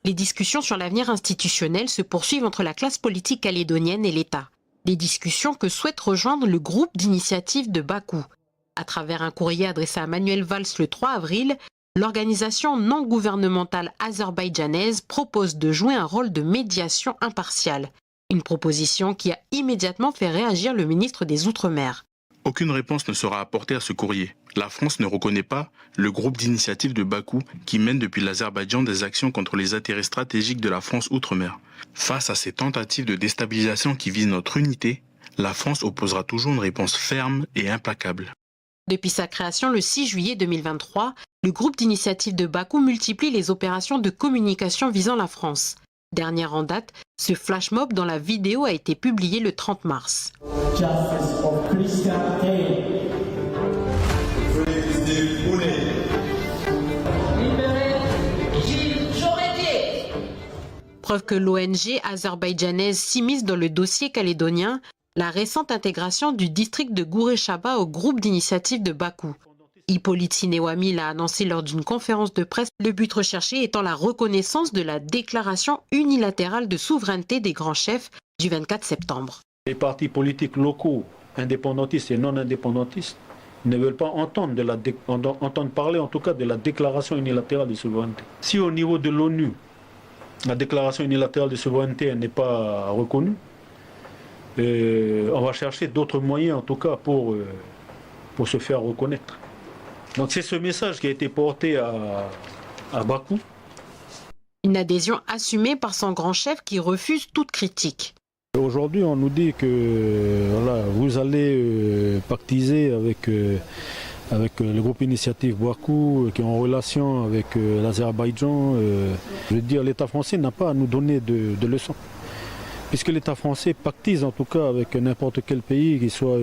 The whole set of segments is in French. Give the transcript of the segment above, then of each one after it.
Les discussions sur l'avenir institutionnel se poursuivent entre la classe politique calédonienne et l'État. Des discussions que souhaite rejoindre le groupe d'initiative de Bakou. À travers un courrier adressé à Manuel Valls le 3 avril, l'organisation non gouvernementale azerbaïdjanaise propose de jouer un rôle de médiation impartiale. Une proposition qui a immédiatement fait réagir le ministre des Outre-mer. Aucune réponse ne sera apportée à ce courrier. La France ne reconnaît pas le groupe d'initiative de Bakou qui mène depuis l'Azerbaïdjan des actions contre les intérêts stratégiques de la France Outre-mer. Face à ces tentatives de déstabilisation qui visent notre unité, la France opposera toujours une réponse ferme et implacable. Depuis sa création le 6 juillet 2023, le groupe d'initiative de Bakou multiplie les opérations de communication visant la France. Dernière en date, ce flash mob dont la vidéo a été publiée le 30 mars. Preuve que l'ONG azerbaïdjanaise s'immisce dans le dossier calédonien, la récente intégration du district de Goureshaba au groupe d'initiative de Bakou. Hippolyte Sinewami l'a annoncé lors d'une conférence de presse, le but recherché étant la reconnaissance de la déclaration unilatérale de souveraineté des grands chefs du 24 septembre. Les partis politiques locaux, indépendantistes et non indépendantistes, ne veulent pas entendre parler en tout cas de la déclaration unilatérale de souveraineté. Si au niveau de l'ONU, la déclaration unilatérale de souveraineté n'est pas reconnue, on va chercher d'autres moyens en tout cas pour se faire reconnaître. Donc c'est ce message qui a été porté à Bakou. Une adhésion assumée par son grand chef qui refuse toute critique. Aujourd'hui, on nous dit que voilà, vous allez pactiser avec le groupe Initiative Bakou qui est en relation avec l'Azerbaïdjan. Je veux dire, l'État français n'a pas à nous donner de leçons. Puisque l'État français pactise en tout cas avec n'importe quel pays, qui soit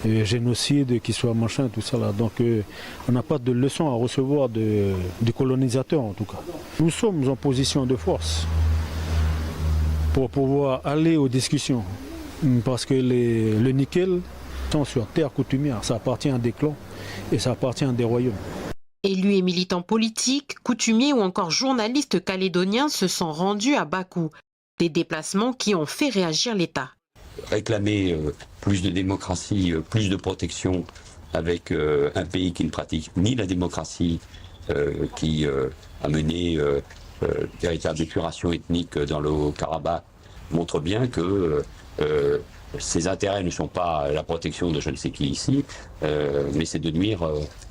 génocide, qui soit machin, tout ça là. Donc on n'a pas de leçons à recevoir du colonisateur en tout cas. Nous sommes en position de force pour pouvoir aller aux discussions. Parce que le nickel sont sur terre coutumière, ça appartient à des clans et ça appartient à des royaumes. Élus et militants politiques, coutumiers ou encore journalistes calédoniens se sont rendus à Bakou. Des déplacements qui ont fait réagir l'État. Réclamer plus de démocratie, plus de protection avec un pays qui ne pratique ni la démocratie, qui a mené véritable épuration ethnique dans le Haut-Karabakh, montre bien que ses intérêts ne sont pas la protection de je ne sais qui ici, mais c'est de nuire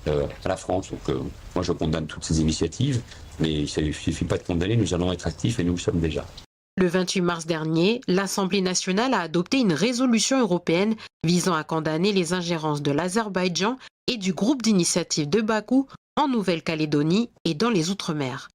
à la France. Donc moi je condamne toutes ces initiatives, mais il ne suffit pas de condamner, nous allons être actifs et nous le sommes déjà. Le 28 mars dernier, l'Assemblée nationale a adopté une résolution européenne visant à condamner les ingérences de l'Azerbaïdjan et du groupe d'initiative de Bakou en Nouvelle-Calédonie et dans les Outre-mer.